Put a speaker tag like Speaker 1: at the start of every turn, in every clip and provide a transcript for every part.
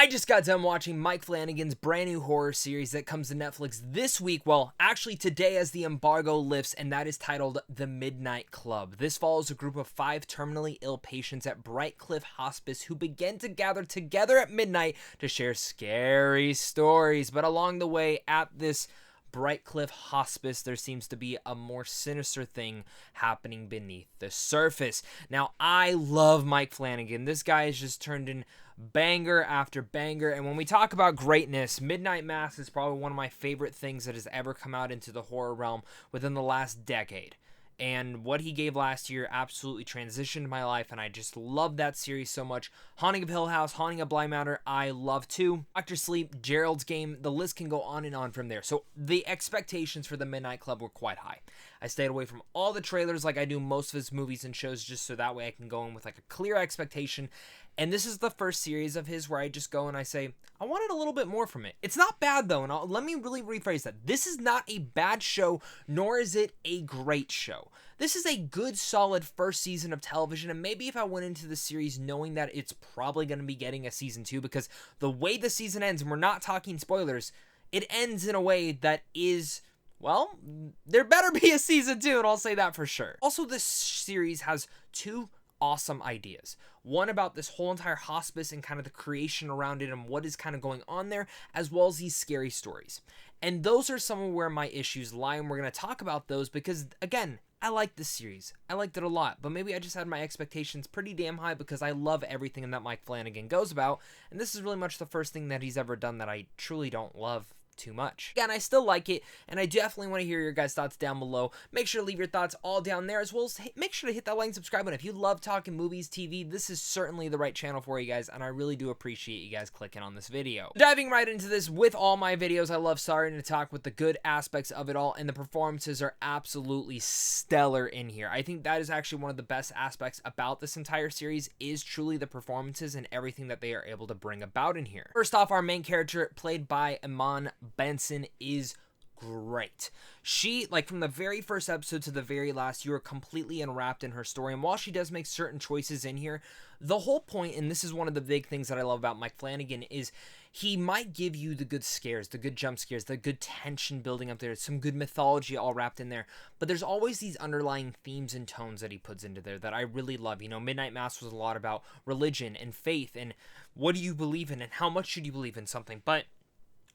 Speaker 1: I just got done watching Mike Flanagan's brand new horror series that comes to Netflix this week. Well, actually today as the embargo lifts, and that is titled The Midnight Club. This follows a group of 5 terminally ill patients at Bright Cliff Hospice who begin to gather together at midnight to share scary stories. But along the way at this Bright Cliff Hospice, there seems to be a more sinister thing happening beneath the surface. Now, I love Mike Flanagan. This guy has just turned in banger after banger, and when we talk about greatness, Midnight Mass is probably one of my favorite things that has ever come out into the horror realm within the last decade. And what he gave last year absolutely transitioned my life, and I just love that series so much. Haunting of Hill House, Haunting of Bly Manor, I love too. Dr. Sleep, Gerald's Game, the list can go on and on from there. So the expectations for the Midnight Club were quite high. I stayed away from all the trailers like I do most of his movies and shows, just so that way I can go in with like a clear expectation. And this is the first series of his where I just go and I say, I wanted a little bit more from it. It's not bad though, and let me really rephrase that. This is not a bad show, nor is it a great show. This is a good, solid first season of television, and maybe if I went into the series knowing that it's probably going to be getting a season 2, because the way the season ends, and we're not talking spoilers, it ends in a way that is, well, there better be a season 2, and I'll say that for sure. Also, this series has 2 awesome ideas. One about this whole entire hospice and kind of the creation around it and what is kind of going on there, as well as these scary stories. And those are some of where my issues lie, and we're going to talk about those because, again, I like this series. I liked it a lot, but maybe I just had my expectations pretty damn high because I love everything that Mike Flanagan goes about, and this is really much the first thing that he's ever done that I truly don't love too much. Again, I still like it, and I definitely want to hear your guys' thoughts down below. Make sure to leave your thoughts all down there, as well as make sure to hit that like and subscribe button. If you love talking movies, TV, this is certainly the right channel for you guys, and I really do appreciate you guys clicking on this video. Diving right into this, with all my videos, I love starting to talk with the good aspects of it all, and the performances are absolutely stellar in here. I think that is actually one of the best aspects about this entire series, is truly the performances and everything that they are able to bring about in here. First off, our main character, played by Iman Benson, is great. She, like, from the very first episode to the very last, you are completely enwrapped in her story, and while she does make certain choices in here, the whole point, and this is one of the big things that I love about Mike Flanagan, is he might give you the good scares, the good jump scares, the good tension building up there, some good mythology all wrapped in there, but there's always these underlying themes and tones that he puts into there that I really love. You know, Midnight Mass was a lot about religion and faith, and what do you believe in, and how much should you believe in something, but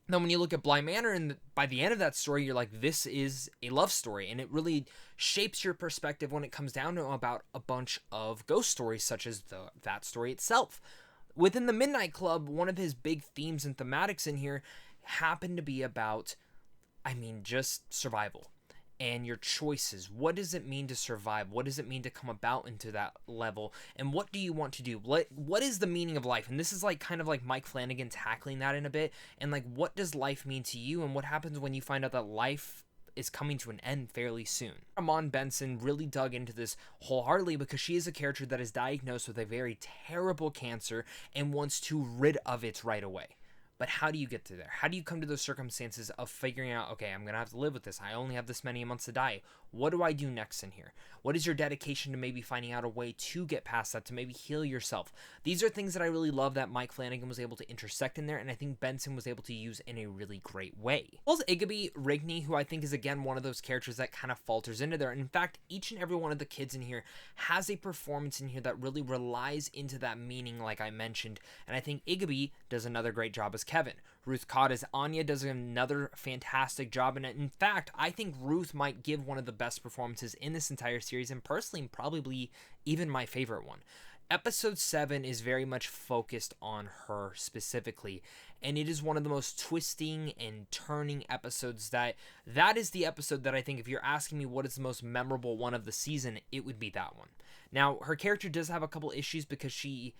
Speaker 1: then when you look at Bly Manor, and by the end of that story, you're like, this is a love story, and it really shapes your perspective when it comes down to about a bunch of ghost stories, such as that story itself. Within the Midnight Club, one of his big themes and thematics in here happened to be about, I mean, just survival and your choices. What does it mean to survive? What does it mean to come about into that level? And what do you want to do? What is the meaning of life? And this is like kind of like Mike Flanagan tackling that in a bit. And like, what does life mean to you? And what happens when you find out that life is coming to an end fairly soon? Iman Benson really dug into this wholeheartedly because she is a character that is diagnosed with a very terrible cancer and wants to rid of it right away. But how do you get to there? How do you come to those circumstances of figuring out, okay, I'm going to have to live with this. I only have this many months to die. What do I do next in here? What is your dedication to maybe finding out a way to get past that, to maybe heal yourself? These are things that I really love that Mike Flanagan was able to intersect in there, and I think Benson was able to use in a really great way. As well as Igby Rigney, who I think is, again, one of those characters that kind of falters into there. And in fact, each and every one of the kids in here has a performance in here that really relies into that meaning, like I mentioned. And I think Igby does another great job as Kevin. Ruth Codd as Anya does another fantastic job, and in fact, I think Ruth might give one of the best performances in this entire series, and personally, probably even my favorite one. Episode 7 is very much focused on her specifically, and it is one of the most twisting and turning episodes that is the episode that I think, if you're asking me what is the most memorable one of the season, it would be that one. Now, her character does have a couple issues because she,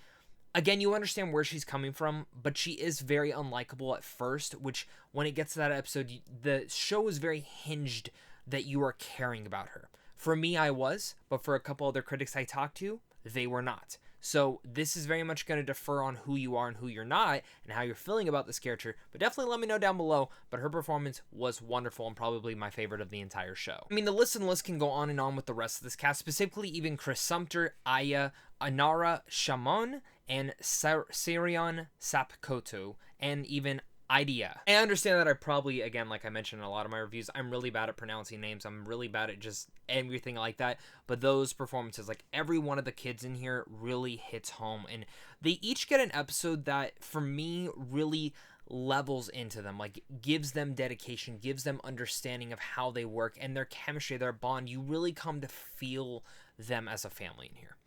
Speaker 1: again, you understand where she's coming from, but she is very unlikable at first, which when it gets to that episode, the show is very hinged that you are caring about her. For me, I was, but for a couple other critics I talked to, they were not. So this is very much going to defer on who you are and who you're not and how you're feeling about this character, but definitely let me know down below. But her performance was wonderful and probably my favorite of the entire show. I mean, the list can go on and on with the rest of this cast, specifically even Chris Sumter, Aya, Anara Shamon, and Sirion Sapkoto, and even Idea. I understand that I probably, again, like I mentioned in a lot of my reviews, I'm really bad at pronouncing names. I'm really bad at just everything like that. But those performances, like every one of the kids in here really hits home. And they each get an episode that, for me, really levels into them, like gives them dedication, gives them understanding of how they work and their chemistry, their bond. You really come to feel them as a family in here.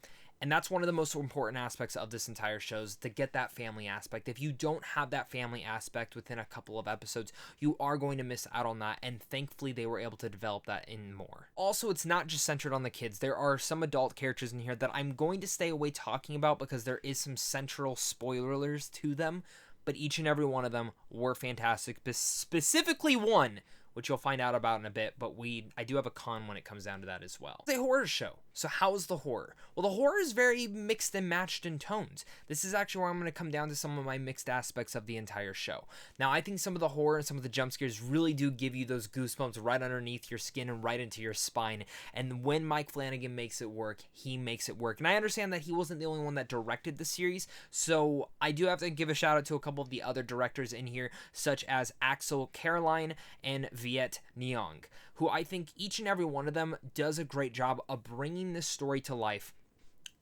Speaker 1: And that's one of the most important aspects of this entire show, is to get that family aspect. If you don't have that family aspect within a couple of episodes, you are going to miss out on that. And thankfully, they were able to develop that in more. Also, it's not just centered on the kids. There are some adult characters in here that I'm going to stay away talking about because there is some central spoilers to them. But each and every one of them were fantastic. Specifically one, which you'll find out about in a bit, but I do have a con when it comes down to that as well. It's a horror show. So how is the horror? Well, the horror is very mixed and matched in tones. This is actually where I'm going to come down to some of my mixed aspects of the entire show. Now, I think some of the horror and some of the jump scares really do give you those goosebumps right underneath your skin and right into your spine. And when Mike Flanagan makes it work, he makes it work. And I understand that he wasn't the only one that directed the series, so I do have to give a shout out to a couple of the other directors in here, such as Axel Caroline and Viet Nyong, who I think each and every one of them does a great job of bringing this story to life.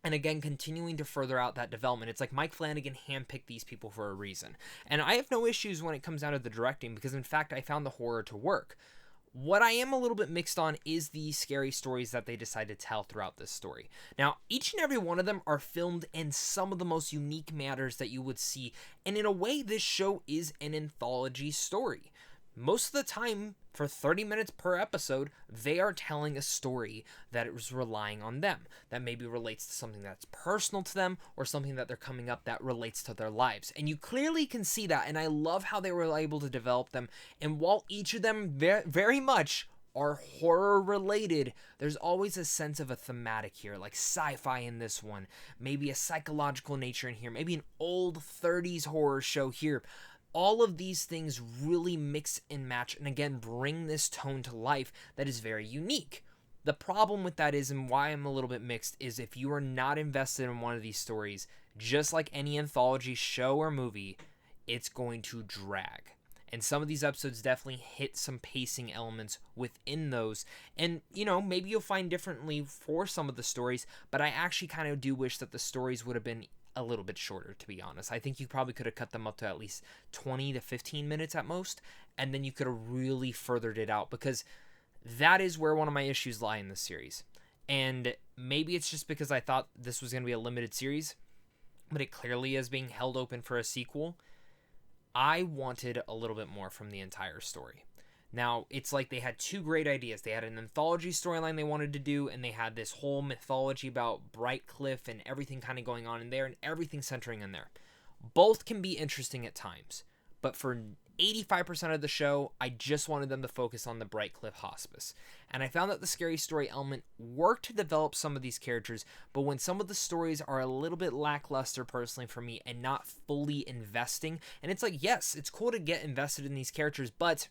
Speaker 1: And again, continuing to further out that development. It's like Mike Flanagan handpicked these people for a reason. And I have no issues when it comes down to the directing, because in fact, I found the horror to work. What I am a little bit mixed on is the scary stories that they decide to tell throughout this story. Now, each and every one of them are filmed in some of the most unique matters that you would see. And in a way, this show is an anthology story. Most of the time, for 30 minutes per episode, they are telling a story that is relying on them, that maybe relates to something that's personal to them or something that they're coming up that relates to their lives. And you clearly can see that, and I love how they were able to develop them. And while each of them very much are horror related, there's always a sense of a thematic here, like sci-fi in this one, maybe a psychological nature in here, maybe an old 30s horror show here. All of these things really mix and match and again bring this tone to life that is very unique. The problem with that is, and why I'm a little bit mixed, is if you are not invested in one of these stories, just like any anthology show or movie, it's going to drag. And some of these episodes definitely hit some pacing elements within those. And, you know, maybe you'll find differently for some of the stories, but I actually kind of do wish that the stories would have been a little bit shorter, to be honest. I think you probably could have cut them up to at least 20 to 15 minutes at most, and then you could have really furthered it out, because that is where one of my issues lie in this series. And maybe it's just because I thought this was going to be a limited series, but it clearly is being held open for a sequel. I wanted a little bit more from the entire story. Now, it's like they had two great ideas. They had an anthology storyline they wanted to do, and they had this whole mythology about Bright Cliff and everything kind of going on in there, and everything centering in there. Both can be interesting at times, but for 85% of the show, I just wanted them to focus on the Bright Cliff Hospice. And I found that the scary story element worked to develop some of these characters, but when some of the stories are a little bit lackluster personally for me and not fully investing, and it's like, yes, it's cool to get invested in these characters, but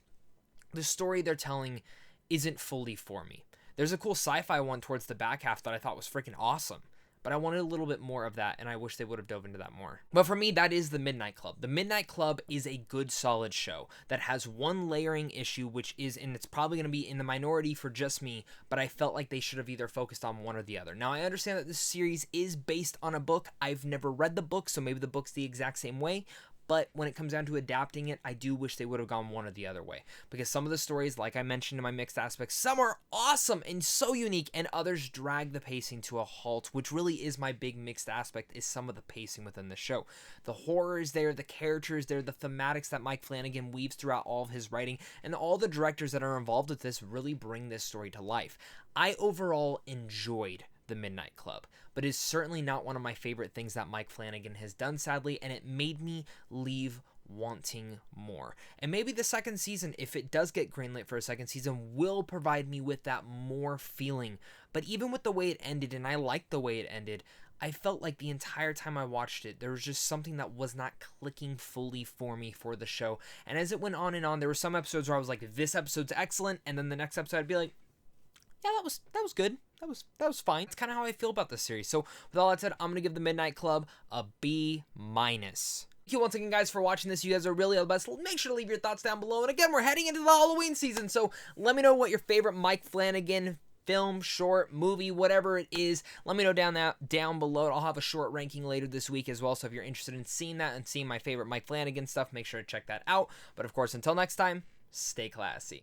Speaker 1: the story they're telling isn't fully for me. There's a cool sci-fi one towards the back half that I thought was freaking awesome, but I wanted a little bit more of that, and I wish they would have dove into that more. But for me, that is The Midnight Club. The Midnight Club is a good, solid show that has one layering issue, which is, and it's probably going to be in the minority for just me, but I felt like they should have either focused on one or the other. Now, I understand that this series is based on a book. I've never read the book, so maybe the book's the exact same way, but when it comes down to adapting it, I do wish they would have gone one or the other way. Because some of the stories, like I mentioned in my mixed aspects, some are awesome and so unique, and others drag the pacing to a halt, which really is my big mixed aspect, is some of the pacing within the show. The horror is there, the characters there, the thematics that Mike Flanagan weaves throughout all of his writing, and all the directors that are involved with this really bring this story to life. I overall enjoyed The Midnight Club, but it's certainly not one of my favorite things that Mike Flanagan has done, sadly, and it made me leave wanting more. And maybe the second season, if it does get greenlit for a second season, will provide me with that more feeling. But even with the way it ended, and I liked the way it ended, I felt like the entire time I watched it, there was just something that was not clicking fully for me for the show. And as it went on and on, there were some episodes where I was like, this episode's excellent, and then the next episode I'd be like, yeah, that was good. That was fine. It's kind of how I feel about this series. So with all that said, I'm gonna give the Midnight Club a B-. Thank you once again, guys, for watching this. You guys are really the best. Make sure to leave your thoughts down below. And again, we're heading into the Halloween season, so let me know what your favorite Mike Flanagan film, short, movie, whatever it is. Let me know down below. I'll have a short ranking later this week as well. So if you're interested in seeing that and seeing my favorite Mike Flanagan stuff, make sure to check that out. But of course, until next time, stay classy.